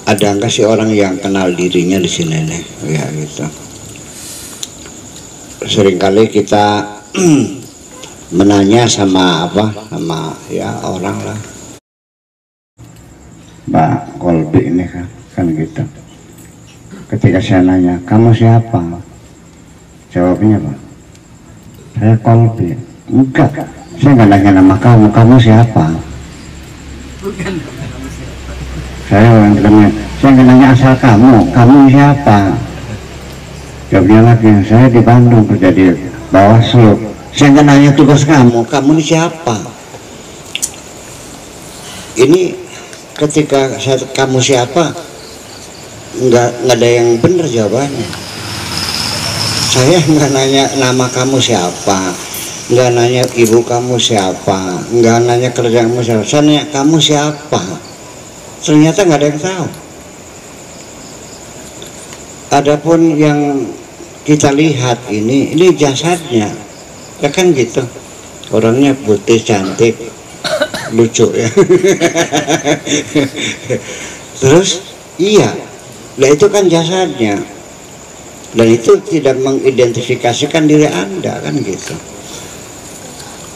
ada nggak sih orang yang kenal dirinya di sini nih? Ya gitu. Seringkali kita menanya sama ya orang lah. Mbak Kolbi ini kan gitu. Ketika saya nanya, kamu siapa? Jawabnya apa? Saya Kolbi. Enggak, saya nggak nanya nama kamu. Kamu siapa? Bukan. Saya orang ketemu. Saya nggak nanya asal kamu. Kamu siapa? Jawabnya lagi, saya di Bandung kerja di Bawaslu. Saya nggak nanya tugas kamu. Kamu ini siapa? Ini ketika kamu siapa, nggak ada yang benar jawabannya. Saya nggak nanya nama kamu siapa, nggak nanya ibu kamu siapa, nggak nanya kerja kamu siapa. Saya nanya kamu siapa, ternyata nggak ada yang tahu. Adapun yang kita lihat ini jasadnya, ya kan gitu, orangnya putih cantik lucu ya. Terus iya, nah itu kan jasadnya, dan itu tidak mengidentifikasikan diri Anda kan gitu.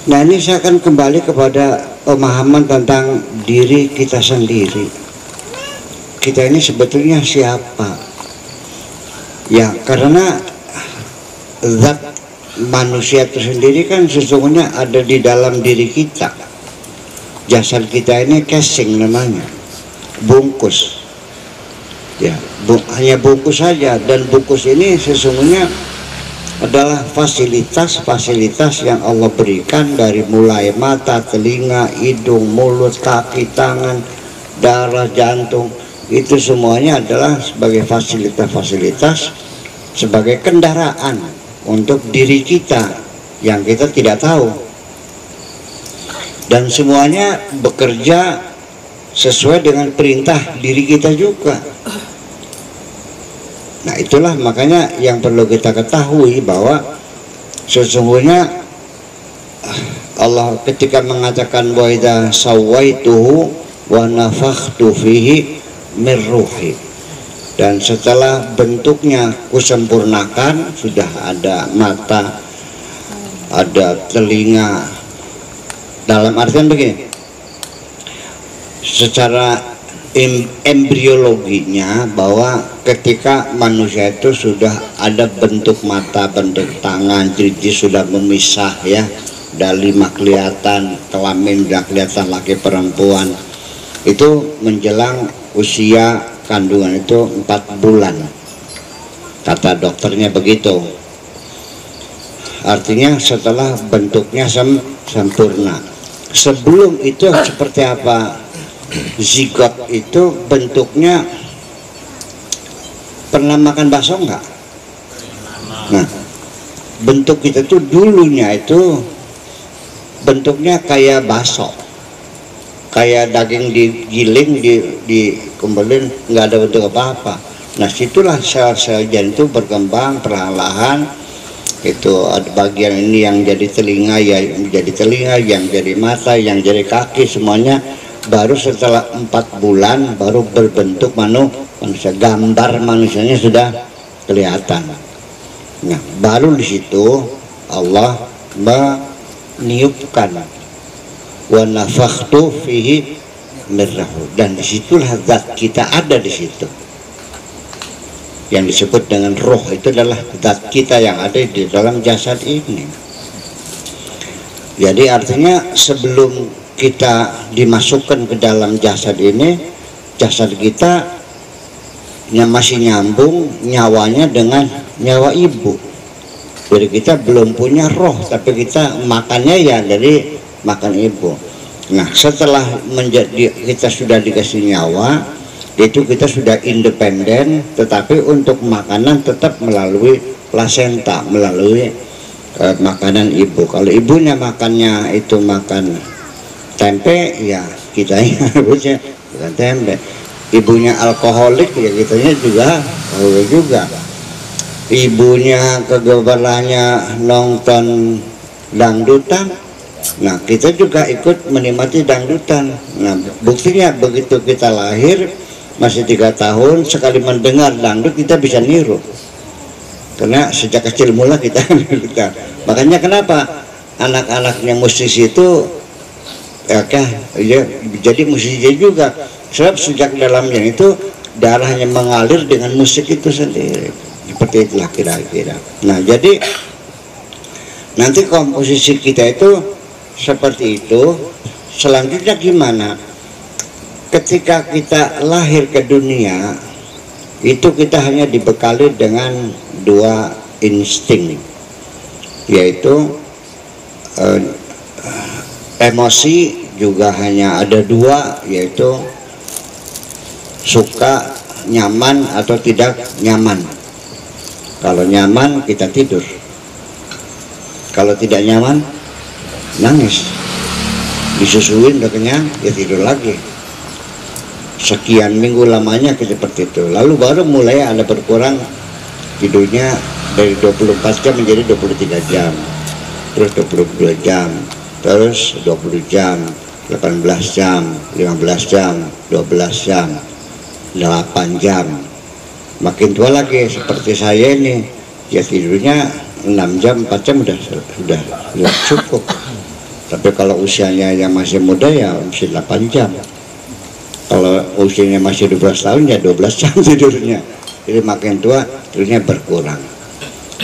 Nah ini saya akan kembali kepada pemahaman tentang diri kita sendiri. Kita ini sebetulnya siapa? Ya karena zat manusia itu sendiri kan sesungguhnya ada di dalam diri kita. Jasad kita ini casing namanya, bungkus ya, hanya bungkus saja, dan bungkus ini sesungguhnya adalah fasilitas-fasilitas yang Allah berikan dari mulai mata, telinga, hidung, mulut, kaki, tangan, darah, jantung. Itu semuanya adalah sebagai fasilitas-fasilitas, sebagai kendaraan untuk diri kita yang kita tidak tahu, dan semuanya bekerja sesuai dengan perintah diri kita juga. Nah itulah makanya yang perlu kita ketahui, bahwa sesungguhnya Allah ketika mengatakan wa idza sawaituhu wa nafakhtu fihi min ruhi, dan setelah bentuknya kusempurnakan, sudah ada mata, ada telinga, dalam artian begini, secara embriologinya, bahwa ketika manusia itu sudah ada bentuk mata, bentuk tangan, jadi sudah memisah ya, udah 5 kelihatan, kelamin udah kelihatan laki perempuan, itu menjelang usia kandungan itu 4 bulan, kata dokternya begitu. Artinya setelah bentuknya sempurna. Sebelum itu seperti apa? Zigot itu bentuknya, pernah makan bakso enggak? Nah, bentuk kita tuh dulunya itu bentuknya kayak bakso, kayak daging digiling, dikumpulin, nggak ada bentuk apa-apa. Nah situlah sel-sel jantung berkembang perlahan-lahan. Itu ada bagian ini yang jadi telinga, ya jadi telinga, yang jadi mata, yang jadi kaki, semuanya baru setelah 4 bulan baru berbentuk manusia. Gambar manusianya sudah kelihatan. Nah baru di situ Allah meniupkan wa nafakhtu fihi min ruhi, dan disitulah zat kita ada di situ. Yang disebut dengan roh itu adalah zat kita yang ada di dalam jasad ini. Jadi artinya sebelum kita dimasukkan ke dalam jasad ini, jasad kita masih nyambung nyawanya dengan nyawa ibu. Jadi kita belum punya roh, tapi kita makannya ya dari makan ibu. Nah setelah kita sudah dikasih nyawa, itu kita sudah independen, tetapi untuk makanan tetap melalui plasenta, melalui makanan ibu. Kalau ibunya makannya itu makan tempe, ya kita harusnya bukan tempe. Ibunya alkoholik, ya kitanya juga. Ibunya kegebelannya nonton dangdutan, nah kita juga ikut menikmati dangdutan. Nah buktinya begitu kita lahir, masih 3 tahun sekali mendengar dangdut kita bisa niru, karena sejak kecil mula kita nirukan. Makanya kenapa anak-anaknya musisi itu ya, jadi musisi juga, sebab sejak dalamnya itu darahnya mengalir dengan musik itu sendiri. Seperti itulah kira-kira. Nah, jadi nanti komposisi kita itu seperti itu. Selanjutnya gimana? Ketika kita lahir ke dunia, itu kita hanya dibekali dengan 2 insting, yaitu emosi juga hanya ada 2, yaitu suka, nyaman atau tidak nyaman. Kalau nyaman kita tidur, kalau tidak nyaman nangis, disusuin udah kenyang ya tidur lagi. Sekian minggu lamanya seperti itu. Lalu baru mulai ada berkurang tidurnya dari 24 jam menjadi 23 jam, terus 22 jam, terus 20 jam, 18 jam, 15 jam, 12 jam, 8 jam. Makin tua lagi seperti saya ini, ya tidurnya 6 jam, 4 jam sudah cukup. Tapi kalau usianya yang masih muda ya mesti 8 jam. Kalau usianya masih 12 tahun ya 12 jam tidurnya. Jadi makin tua tidurnya berkurang.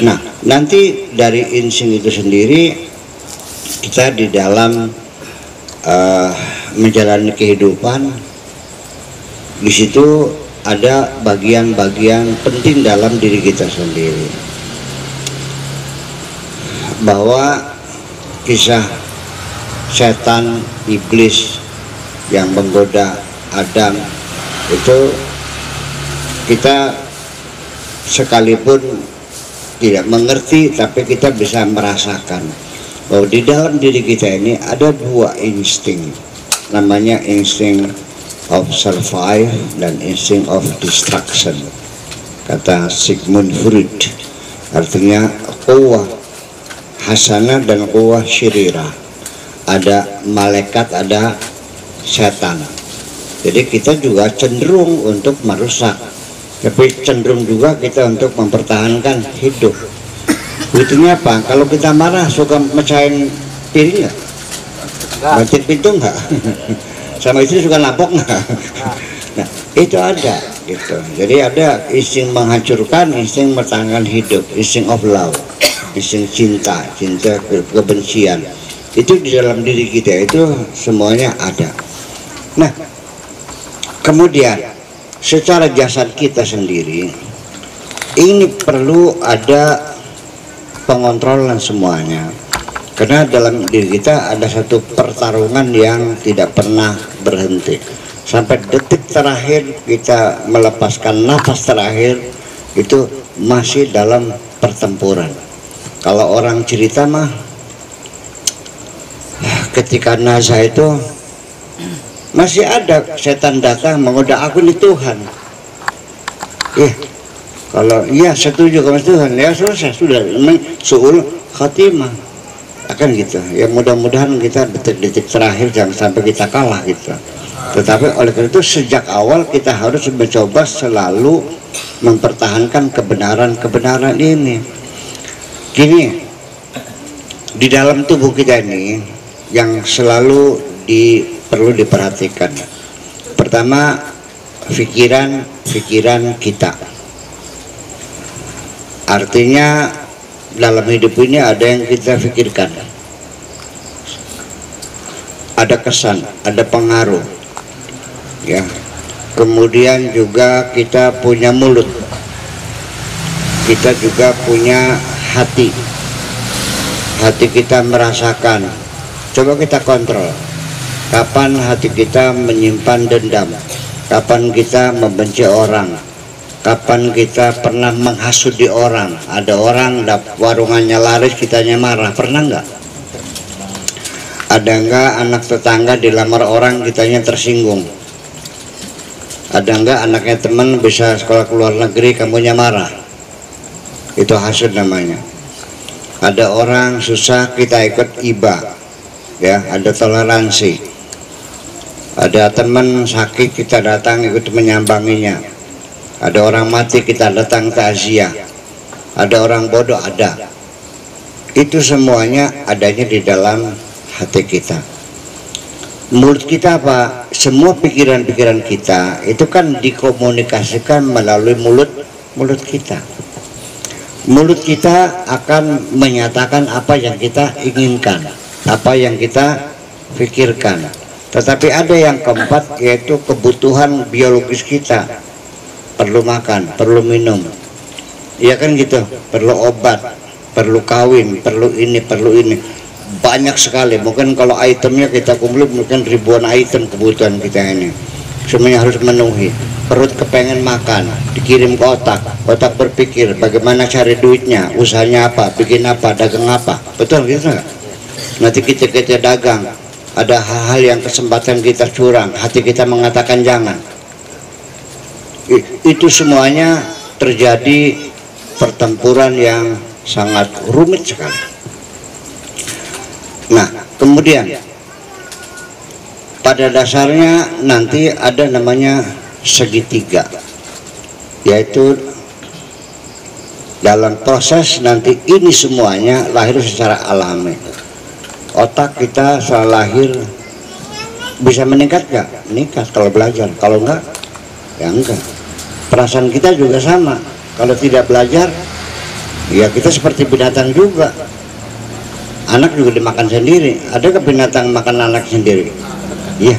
Nah, nanti dari insting itu sendiri kita di dalam menjalani kehidupan, di situ ada bagian-bagian penting dalam diri kita sendiri. Bahwa kisah setan iblis yang menggoda Adam itu, kita sekalipun tidak mengerti tapi kita bisa merasakan bahwa di dalam diri kita ini ada 2 insting, namanya insting of survive dan insting of destruction, kata Sigmund Freud. Artinya quwwah hasanah dan quwwah syirirah, ada malaikat, ada setan. Jadi kita juga cenderung untuk merusak, tapi cenderung juga kita untuk mempertahankan hidup. Buktinya apa? Kalau kita marah suka mecahin piring nggak? Banting pintu nggak? Sama istri suka nampok nggak? Nah, itu ada gitu. Jadi ada insting menghancurkan, insting mempertahankan hidup, insting of love, insting cinta kebencian. Itu di dalam diri kita itu semuanya ada. Nah, kemudian secara jasad kita sendiri ini perlu ada pengontrolan semuanya, karena dalam diri kita ada satu pertarungan yang tidak pernah berhenti sampai detik terakhir kita melepaskan nafas terakhir, itu masih dalam pertempuran. Kalau orang cerita mah ketika nazar itu masih ada setan datang menggoda aku nih Tuhan. Kalau iya setuju sama Tuhan ya selesai, sudah suul khatimah akan gitu ya. Mudah-mudahan kita detik-detik terakhir jangan sampai kita kalah gitu. Tetapi oleh karena itu sejak awal kita harus mencoba selalu mempertahankan kebenaran ini. Gini, di dalam tubuh kita ini yang selalu perlu diperhatikan. Pertama, pikiran kita. Artinya dalam hidup ini ada yang kita pikirkan, ada kesan, ada pengaruh, ya. Kemudian juga kita punya mulut, kita juga punya hati. Hati kita merasakan. Coba kita kontrol. Kapan hati kita menyimpan dendam? Kapan kita membenci orang? Kapan kita pernah menghasudi orang? Ada orang warungannya laris, kitanya marah. Pernah nggak? Ada nggak anak tetangga dilamar orang, kitanya tersinggung? Ada nggak anaknya teman bisa sekolah ke luar negeri, kamunya marah? Itu hasud namanya. Ada orang susah, kita ikut iba, ya, ada toleransi. Ada teman sakit, kita datang ikut menyambanginya. Ada orang mati, kita datang takziah. Ada orang bodoh, ada. Itu semuanya adanya di dalam hati kita. Mulut kita apa? Semua pikiran-pikiran kita itu kan dikomunikasikan melalui mulut kita. Mulut kita akan menyatakan apa yang kita inginkan, apa yang kita pikirkan. Tetapi ada yang keempat, yaitu kebutuhan biologis kita. Perlu makan, perlu minum, ya kan gitu, perlu obat, perlu kawin, perlu ini, perlu ini. Banyak sekali, mungkin kalau itemnya kita kumpulin mungkin ribuan item kebutuhan kita ini. Semuanya harus memenuhi. Perut kepengen makan, dikirim ke otak, otak berpikir bagaimana cari duitnya, usahanya apa, bikin apa, dagang apa. Betul gitu nggak? Nanti kita dagang, ada hal-hal yang kesempatan kita curang, hati kita mengatakan jangan. Itu semuanya terjadi pertempuran yang sangat rumit sekali. Nah, kemudian pada dasarnya nanti ada namanya segitiga, yaitu dalam proses nanti ini semuanya lahir secara alami. Otak kita setelah lahir bisa meningkat nggak? Meningkat kalau belajar, kalau enggak ya enggak. Perasaan kita juga sama, kalau tidak belajar ya kita seperti binatang juga. Anak juga dimakan sendiri. Adakah binatang makan anak sendiri? Iya.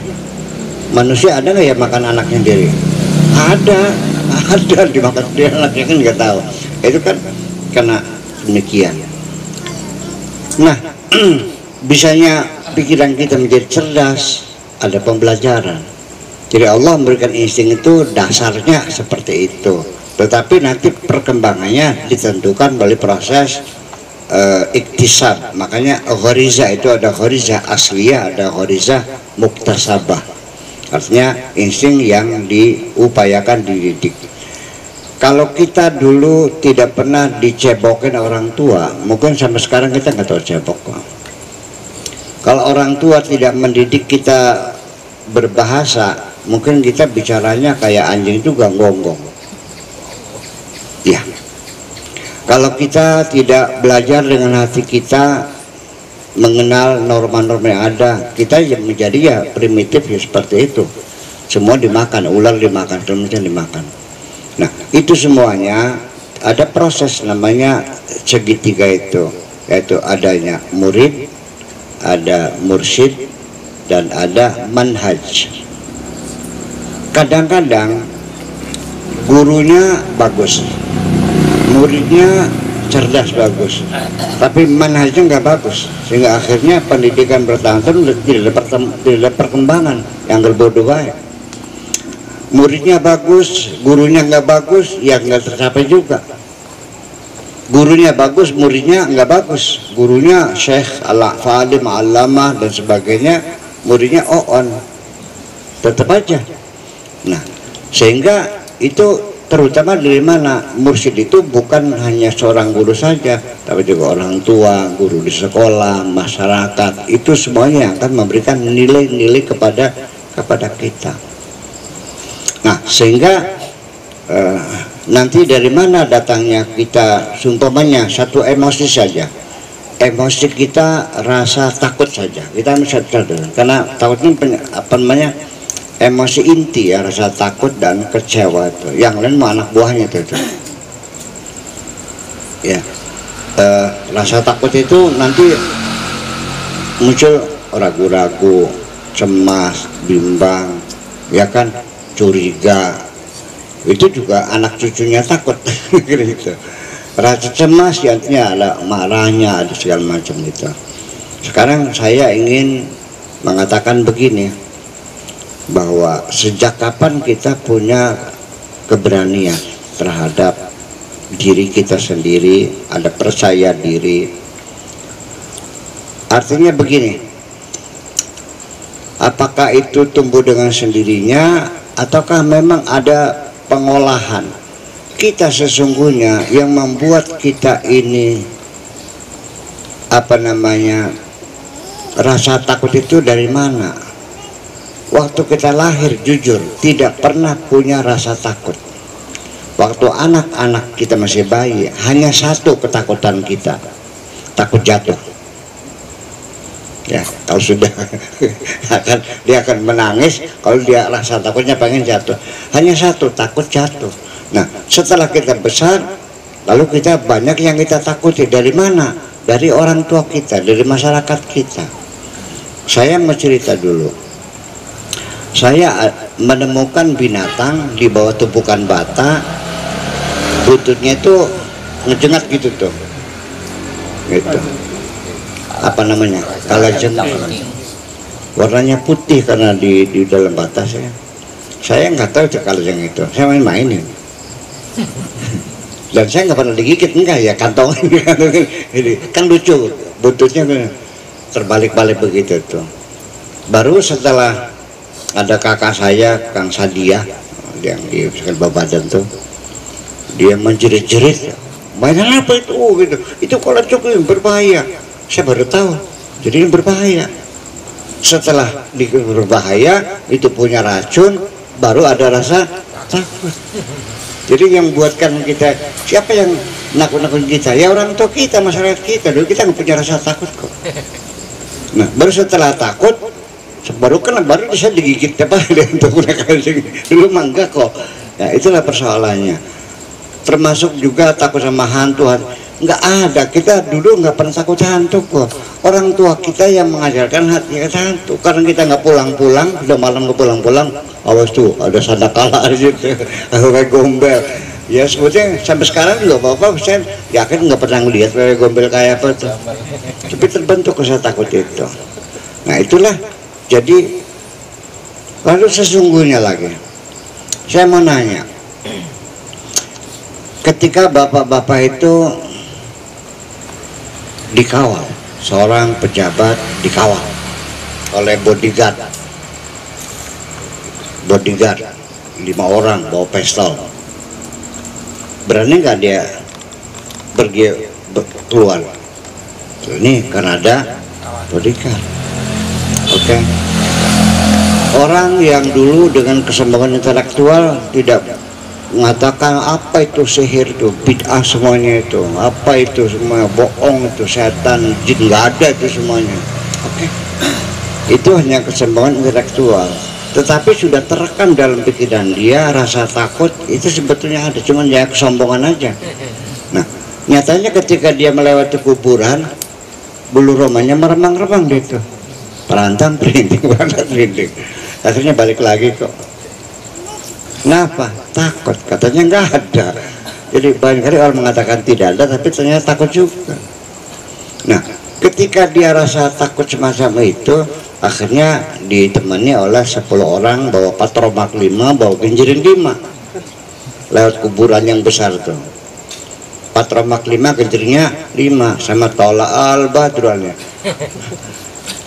Manusia ada nggak ya makan anak sendiri? Ada dimakan sendiri, anaknya kan nggak tahu. Itu kan karena demikian. Nah, bisanya pikiran kita menjadi cerdas, ada pembelajaran. Jadi Allah memberikan insting itu dasarnya seperti itu. Tetapi nanti perkembangannya ditentukan melalui proses iktisab. Makanya ghariza itu ada ghariza asliyah, ada ghariza muktasabah. Artinya insting yang diupayakan, dididik. Kalau kita dulu tidak pernah dicebokin orang tua, mungkin sampai sekarang kita nggak tahu cebok. Kalau orang tua tidak mendidik kita berbahasa, mungkin kita bicaranya kayak anjing juga gonggong. Ya. Kalau kita tidak belajar dengan hati kita, mengenal norma-norma yang ada, kita yang menjadi ya primitif ya seperti itu. Semua dimakan, ular dimakan, semuanya dimakan. Nah, itu semuanya ada proses namanya segitiga itu, yaitu adanya murid, ada mursyid, dan ada manhaj. Kadang-kadang gurunya bagus, muridnya cerdas bagus, tapi manhajnya nggak bagus, sehingga akhirnya pendidikan bertahun-tahun tidak ada perkembangan, yang berbodoh baik. Muridnya bagus, gurunya nggak bagus, ya nggak tercapai juga. Gurunya bagus, muridnya nggak bagus. Gurunya syekh, falim, allamah dan sebagainya, muridnya on, tetap aja. Nah, sehingga itu terutama dari mana? Mursyid itu bukan hanya seorang guru saja, tapi juga orang tua, guru di sekolah, masyarakat. Itu semuanya akan memberikan nilai-nilai kepada kita. Nah, sehingga nanti dari mana datangnya kita, sumpamanya satu emosi saja, emosi kita rasa takut saja, kita bisa sadar, karena takutnya apa namanya, emosi inti ya, rasa takut dan kecewa itu. Yang lain mah anak buahnya itu. Ya, rasa takut itu nanti muncul ragu-ragu, cemas, bimbang, ya kan, curiga. Itu juga anak cucunya takut. Gitu. Rasa cemas ya, artinya ada marahnya, ada segala macam gitu. Sekarang saya ingin mengatakan begini, bahwa sejak kapan kita punya keberanian terhadap diri kita sendiri, ada percaya diri. Artinya begini, apakah itu tumbuh dengan sendirinya ataukah memang ada pengolahan kita sesungguhnya yang membuat kita ini apa namanya, rasa takut itu dari mana? waktu kita lahir jujur tidak pernah punya rasa takut. Waktu anak-anak kita masih bayi, hanya satu ketakutan kita, takut jatuh. Ya, kalau sudah dia akan menangis kalau dia rasa takutnya pengen jatuh. Hanya satu, takut jatuh. Nah, setelah kita besar, lalu kita banyak yang kita takuti. Dari mana? Dari orang tua kita, dari masyarakat kita. Saya mau cerita dulu. Saya menemukan binatang di bawah tumpukan bata, buntutnya itu ngejengat gitu tuh, gitu. Apa namanya? Kalajeng. Warnanya putih karena di dalam bata saya. Saya nggak tahu kalajeng itu. Saya main-mainin. Dan saya nggak pernah digigit, enggak ya, kantong ini kan lucu, buntutnya terbalik-balik begitu tuh. Baru setelah ada kakak saya, Kang Sadia, yang di bawah badan tuh, dia menjerit-jerit, mainan apa itu? Oh, gitu. Itu kalau cukup berbahaya. Saya baru tahu, jadi ini berbahaya. Setelah berbahaya, itu punya racun, baru ada rasa takut. Jadi yang buatkan kita, siapa yang nakut-nakut kita? Ya orang tua kita, masyarakat kita. Dulu kita nggak punya rasa takut kok. Nah, baru setelah takut, baru bisa digigit apa? Dulu mah enggak kok. Nah, itulah persoalannya. Termasuk juga takut sama hantu. Nggak ada, kita dulu nggak pernah takut hantu kok. Orang tua kita yang mengajarkan hati kita hantu. Karena kita nggak pulang-pulang, udah malam nggak pulang-pulang, awas tuh ada sandakala aja tuh, kayak gombel. Ya sebetulnya sampai sekarang juga apa-apa, saya yakin nggak pernah ngelihat kayak gombel kayak apa tuh. Tapi terbentuk rasa takut itu. Nah itulah, jadi lalu sesungguhnya lagi, saya mau nanya, ketika bapak-bapak itu dikawal, seorang pejabat dikawal oleh bodyguard 5 orang bawa pistol, berani nggak dia pergi keluar? Ini karena ada bodyguard. Oke. Orang yang dulu dengan kesombongan intelektual tidak mengatakan apa itu sihir itu, bid'ah semuanya itu, apa itu semua bohong, itu setan, jin, nggak ada itu semuanya. Oke. Itu hanya kesombongan intelektual, tetapi sudah terekam dalam pikiran dia rasa takut itu sebetulnya ada, cuman ya kesombongan aja. Nah nyatanya ketika dia melewati kuburan, bulu romanya meremang-remang gitu, perantang merinding, akhirnya balik lagi kok. Kenapa? Takut, katanya nggak ada. Jadi banyak kali orang mengatakan tidak ada, tapi ternyata takut juga. Nah, ketika dia rasa takut semacam itu, akhirnya ditemani oleh 10 orang bawa patromak 5, bawa genjering 5, lewat kuburan yang besar tuh. Patromak 5, genjeringnya 5, sama tola al-badruannya.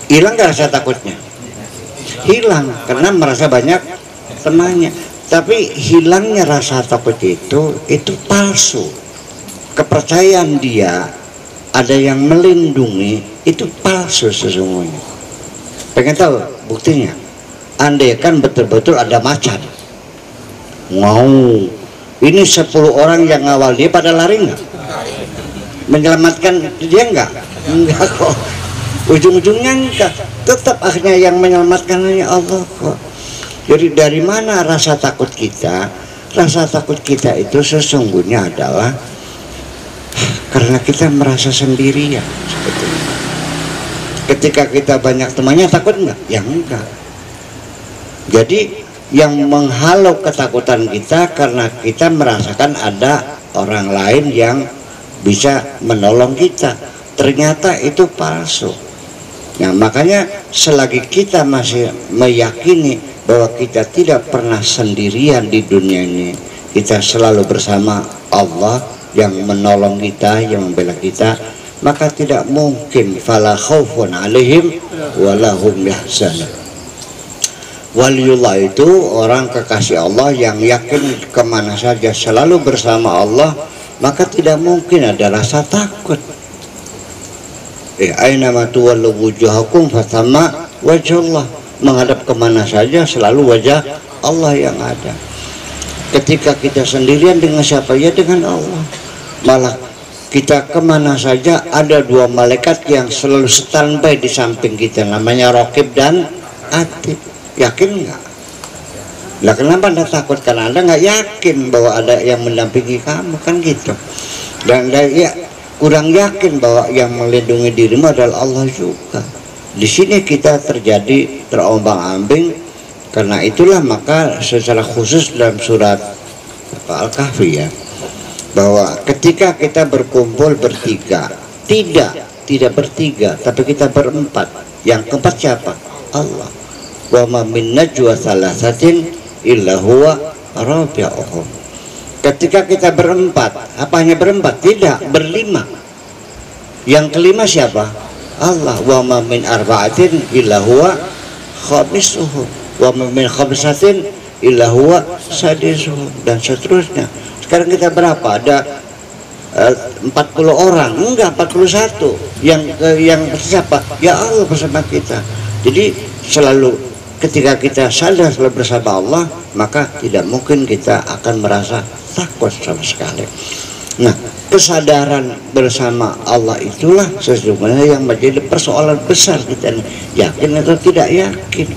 Hilang nggak rasa takutnya? Hilang, karena merasa banyak temannya. Tapi hilangnya rasa takut itu palsu. Kepercayaan dia ada yang melindungi itu palsu sesungguhnya. Pengen tahu buktinya? Andai kan betul-betul ada macan, ini 10 orang yang ngawal dia pada lari nggak? Menyelamatkan dia nggak? Enggak kok. Ujung-ujungnya enggak. Tetap akhirnya yang menyelamatkan hanya Allah kok. Jadi dari mana rasa takut kita? Rasa takut kita itu sesungguhnya adalah karena kita merasa sendirian sebetulnya. Ketika kita banyak temannya takut enggak? Ya enggak. Jadi yang menghalau ketakutan kita karena kita merasakan ada orang lain yang bisa menolong kita. Ternyata itu palsu. Nah makanya selagi kita masih meyakini bahwa kita tidak pernah sendirian di dunia ini, kita selalu bersama Allah yang menolong kita, yang membela kita, maka tidak mungkin fala khaufun alaihim walahum yahzanun. Waliullah itu orang kekasih Allah yang yakin kemana saja selalu bersama Allah, maka tidak mungkin ada rasa takut. Aina ma tuwallu wujuhakum fathamma wajhullah. menghadap kemana saja selalu wajah Allah yang ada. Ketika kita sendirian dengan siapa? Ya dengan Allah. Malah kita kemana saja ada dua malaikat yang selalu standby di samping kita, namanya Raqib dan Atid. Yakin nggak? Lah kenapa Anda takut? Karena Anda nggak yakin bahwa ada yang mendampingi kamu, kan gitu. Dan ya kurang yakin bahwa yang melindungi dirimu adalah Allah juga. Di sini kita terjadi terombang-ambing. Karena itulah maka secara khusus dalam surat Al-Kahfi ya, bahwa ketika kita berkumpul bertiga, tidak bertiga, tapi kita berempat. Yang keempat siapa? Allah. Wa ma min najwa thalathatin illa huwa rabi'uhum. Ketika kita berempat, apa hanya berempat? Tidak, berlima. Yang kelima siapa? Allah. Wa ma min arba'atin illa huwa khamisuhum. Wa ma min khamsatin illa huwa sadisuhum, dan seterusnya. Sekarang kita berapa? Ada 40 orang, enggak 41. Yang siapa? Ya Allah bersama kita. Jadi selalu ketika kita sadar selalu bersama Allah, maka tidak mungkin kita akan merasa takut sama sekali. Nah, kesadaran bersama Allah itulah sesungguhnya yang menjadi persoalan besar kita, yakin atau tidak yakin.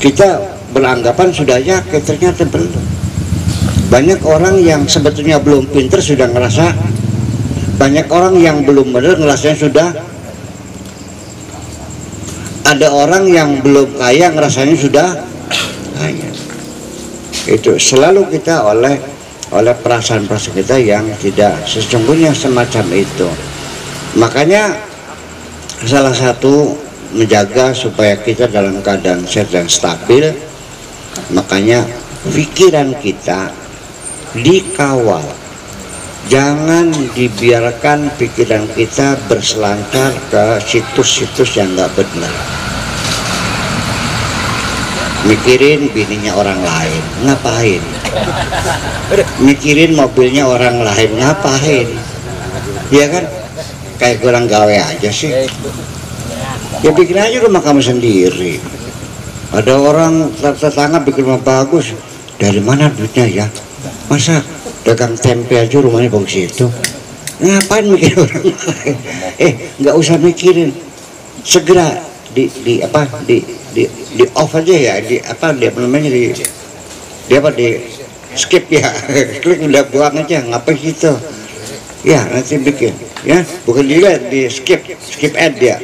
Kita beranggapan sudah yakin, ternyata belum. Banyak orang yang sebetulnya belum pinter sudah ngerasa, banyak orang yang belum benar ngerasanya sudah, ada orang yang belum kaya ngerasanya sudah kaya. Itu selalu kita oleh perasaan-perasaan kita yang tidak sesungguhnya semacam itu. Makanya salah satu menjaga supaya kita dalam keadaan sehat dan stabil, makanya pikiran kita dikawal. Jangan dibiarkan pikiran kita berselancar ke situs-situs yang nggak benar. Mikirin bininya orang lain, ngapain? Mikirin mobilnya orang lain, ngapain? Ya kan? Kayak kurang gawe aja sih. Ya bikin aja rumah kamu sendiri. Ada orang tetangga bikin rumah bagus, dari mana duitnya ya? Masa dagang tempe aja rumahnya bagus itu? Ngapain mikir orang lain? Nggak usah mikirin, segera di off aja ya, di skip ya, klik udah buang aja, ngapain gitu? Ya nanti bikin, ya bukan dilihat, di skip ad ya.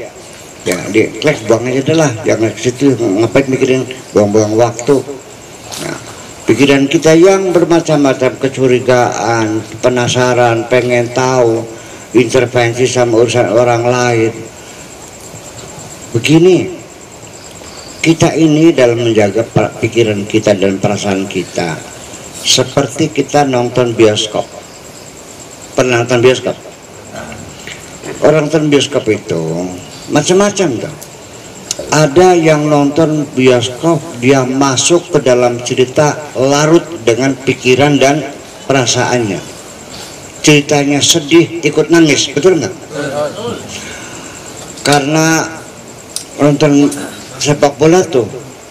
Ya di klik buang aja adalah, jangan ke situ, ngapain mikirin, buang-buang waktu. Nah, pikiran kita yang bermacam-macam, kecurigaan, penasaran, pengen tahu, intervensi sama urusan orang lain. Begini, kita ini dalam menjaga pikiran kita dan perasaan kita seperti kita nonton bioskop. Pernah nonton bioskop? Orang nonton bioskop itu macam-macam tuh. Ada yang nonton bioskop, dia masuk ke dalam cerita, larut dengan pikiran dan perasaannya. Ceritanya sedih, ikut nangis, betul nggak? Karena nonton sepak bola tuh,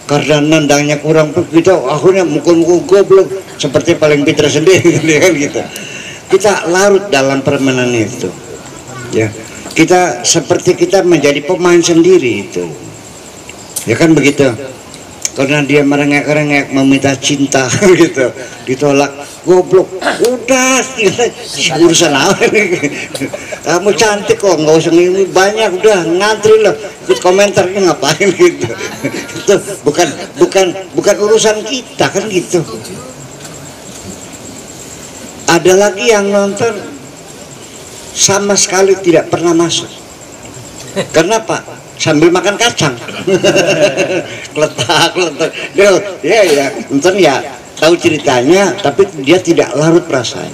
karena nendangnya kurang, kita akhirnya mukul-mukul goblok, seperti paling pintar sendiri, kan gitu. Kita larut dalam permainan itu, ya. Kita seperti kita menjadi pemain sendiri itu, ya kan begitu. Karena dia merengek-rengek meminta cinta gitu, ditolak, goblok, udah urusan apa nih? Kamu cantik kok, nggak usah ini banyak, udah ngantri loh, ikut komentarnya ngapain gitu. Itu bukan urusan kita, kan gitu. Ada lagi yang nonton sama sekali tidak pernah masuk. Kenapa? Sambil makan kacang. Kletak. Ya, nonton ya, tahu ceritanya, tapi dia tidak larut rasanya.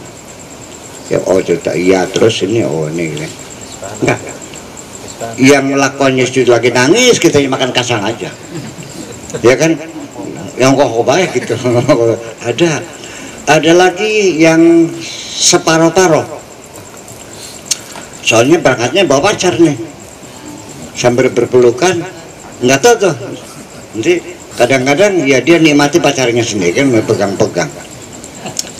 Ya, oh cerita, iya, terus ini, oh ini. Enggak. Yang melakukannya sudah lagi nangis, kita makan kacang aja. Ya kan? Yang kok baik gitu. Ada lagi yang separuh-paruh. Soalnya berangkatnya bawa pacar nih, sambil berpelukan, nggak tahu tuh Nanti kadang-kadang ya dia nikmati pacarnya sendiri kan, pegang-pegang.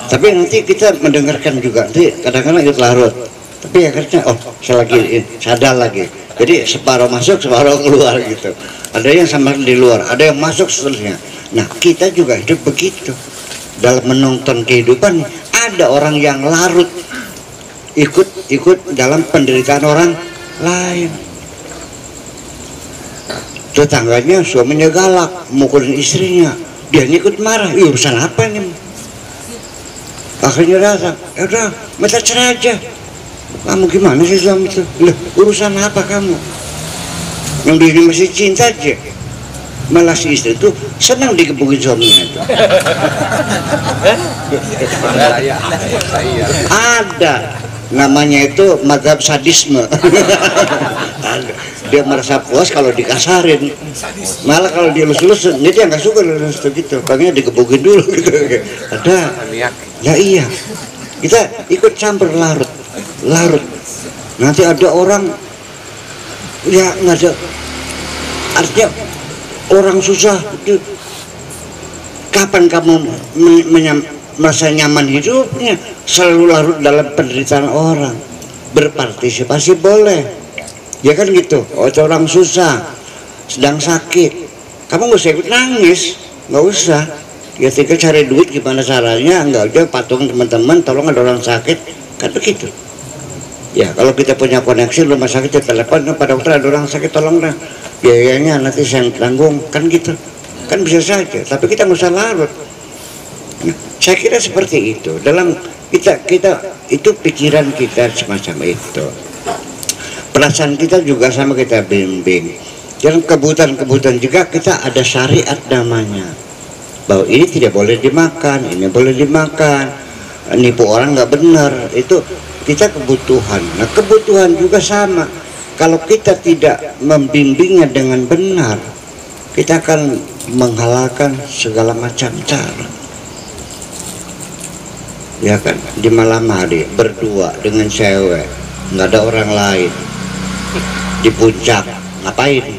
Tapi nanti kita mendengarkan juga, nanti kadang-kadang ikut larut. Tapi akhirnya, oh saya lagi sadar lagi. Jadi separuh masuk, separuh keluar gitu. Ada yang sama di luar, ada yang masuk seterusnya. Nah kita juga hidup begitu. Dalam menonton kehidupan, ada orang yang larut, ikut dalam penderitaan orang lain. Tetangganya suaminya galak, mukulin istrinya, dia ikut marah. Urusan apa nih? Akhirnya datang, ya udah minta cerai aja. Kamu gimana sih suami itu? Loh, urusan apa kamu? Yang dia masih cinta aja. Malah si istri itu senang digebukin suaminya itu. Ada namanya itu mazhab sadisme. Dia merasa puas kalau dikasarin, malah kalau dia lulus dia nggak suka lulus gitu, pengennya digebukin dulu gitu. Ada, ya iya, kita ikut campur larut. Nanti ada orang ya nggak ada, artinya orang susah. Kapan kamu merasa nyaman hidupnya? Selalu larut dalam penderitaan orang. Berpartisipasi boleh, ya kan gitu. Oh, orang susah, sedang sakit, kamu nggak usah ikut nangis, nggak usah. Ya tinggal cari duit gimana caranya, nggak aja patung teman-teman, tolong ada orang sakit, kan begitu. Ya kalau kita punya koneksi rumah sakit, ya telepon Pak dokter ada orang sakit, tolong dah, biayanya nanti saya tanggung, kan gitu. Kan bisa saja, tapi kita nggak usah larut. Nah, saya kira seperti itu. Dalam kita itu pikiran kita semacam itu. Perasaan kita juga sama kita bimbing. Dalam kebutuhan juga kita ada syariat namanya. Bahwa ini tidak boleh dimakan, ini boleh dimakan. Nipu orang nggak benar. Itu kita kebutuhan. Nah kebutuhan juga sama. Kalau kita tidak membimbingnya dengan benar, kita akan menghalalkan segala macam cara. Ya kan, di malam hari berdua dengan cewek, nggak ada orang lain, di puncak ngapain?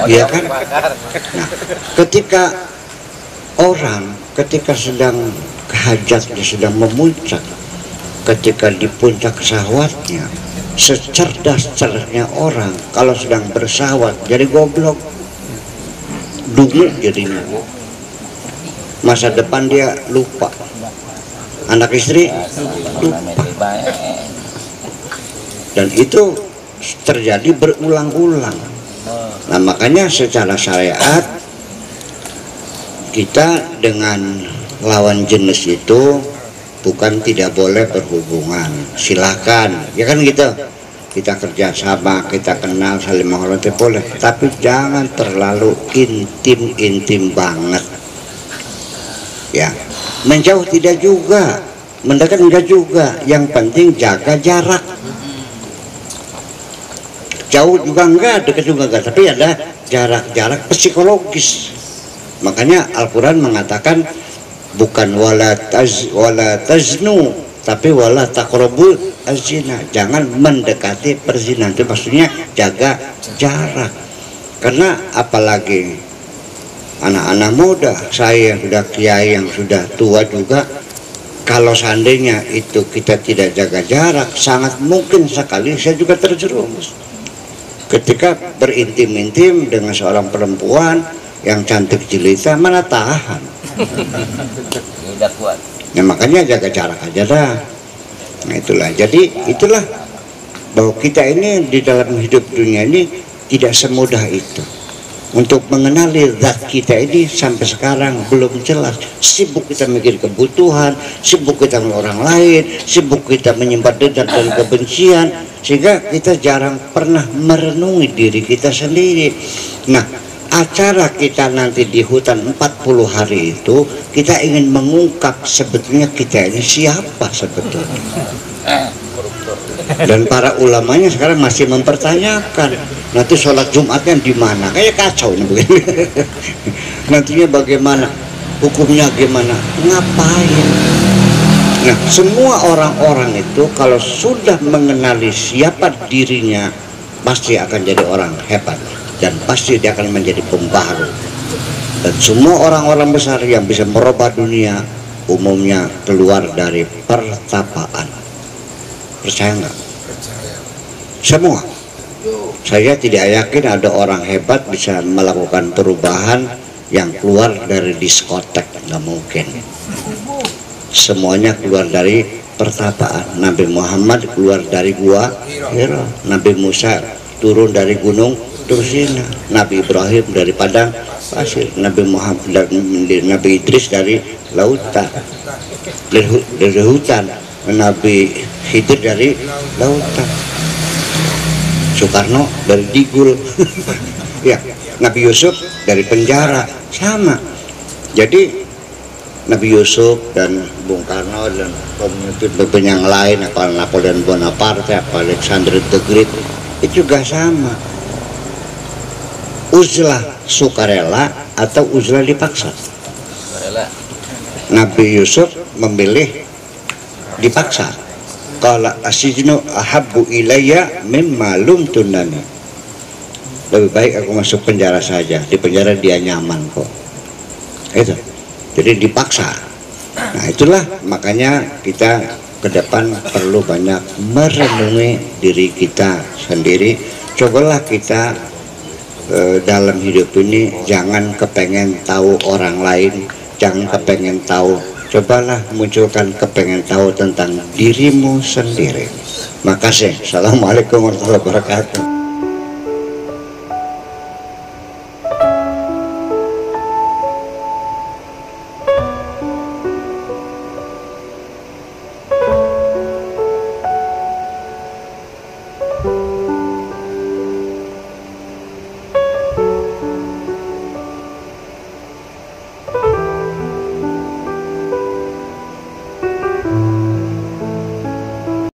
Ya kan. Nah, ketika sedang kehajatnya sedang memuncak, ketika di puncak syahwatnya, secerdas-cerdasnya orang kalau sedang bersahwat jadi goblok, dungu jadinya. Masa depan dia lupa, anak istri lupa, dan itu terjadi berulang-ulang. Nah makanya secara syariat kita dengan lawan jenis itu bukan tidak boleh berhubungan, silakan, ya kan gitu. Kita kerjasama, kita kenal, saling menghormati boleh, tapi jangan terlalu intim banget. Ya, menjauh tidak juga, mendekat enggak juga. Yang penting jaga jarak. Jauh juga enggak, dekat juga enggak, tapi ada jarak psikologis. Makanya Al-Quran mengatakan bukan wala taznu, tapi wala taqrabul azina. Jangan mendekati perzinahan. Itu maksudnya jaga jarak. Karena apalagi anak-anak muda, saya yang sudah kiai, yang sudah tua juga, kalau seandainya itu kita tidak jaga jarak, sangat mungkin sekali saya juga terjerumus ketika berintim-intim dengan seorang perempuan yang cantik jelita, mana tahan. Nah makanya jaga jarak aja dah. Nah itulah, jadi itulah bahwa kita ini di dalam hidup dunia ini tidak semudah itu. Untuk mengenali zat kita ini sampai sekarang belum jelas. Sibuk kita mikir kebutuhan, sibuk kita dengan orang lain, sibuk kita menyimpan dendam dan kebencian, sehingga kita jarang pernah merenungi diri kita sendiri. Nah, acara kita nanti di hutan 40 hari itu, kita ingin mengungkap sebetulnya kita ini siapa sebetulnya. Dan para ulamanya sekarang masih mempertanyakan nanti sholat Jumatnya di mana, kayak kacau nih begini. Nantinya bagaimana, hukumnya gimana, ngapain. Nah semua orang-orang itu kalau sudah mengenali siapa dirinya pasti akan jadi orang hebat. dan pasti dia akan menjadi pembaharu. Dan semua orang-orang besar yang bisa merubah dunia umumnya keluar dari pertapaan. Percaya nggak? Semua. Saya tidak yakin ada orang hebat bisa melakukan perubahan yang keluar dari diskotek, nggak mungkin. Semuanya keluar dari pertapaan. Nabi Muhammad keluar dari gua Hira, Nabi Musa turun dari gunung Tursina, Nabi Ibrahim dari padang pasir, Nabi Muhammad, Nabi Idris dari lautan, dari hutan, Nabi Khidir dari lautan, Soekarno dari Digul ya, Nabi Yusuf dari penjara, sama. Jadi Nabi Yusuf dan Bung Karno dan pemimpin yang lain, apa Napoleon Bonaparte, apa Alexander the Great, itu juga sama. Uzlah sukarela atau uzlah dipaksa? Nabi Yusuf memilih dipaksa. Qala asijnu ahabbu ilayya mimma lumtunani. Lebih baik aku masuk penjara saja, di penjara dia nyaman kok. Itu. Jadi dipaksa. Nah, itulah makanya kita ke depan perlu banyak merenungi diri kita sendiri. Cobalah kita dalam hidup ini jangan kepengen tahu orang lain, jangan kepengen tahu. Cobalah munculkan kepengen tahu tentang dirimu sendiri. Makasih. Assalamualaikum warahmatullahi wabarakatuh.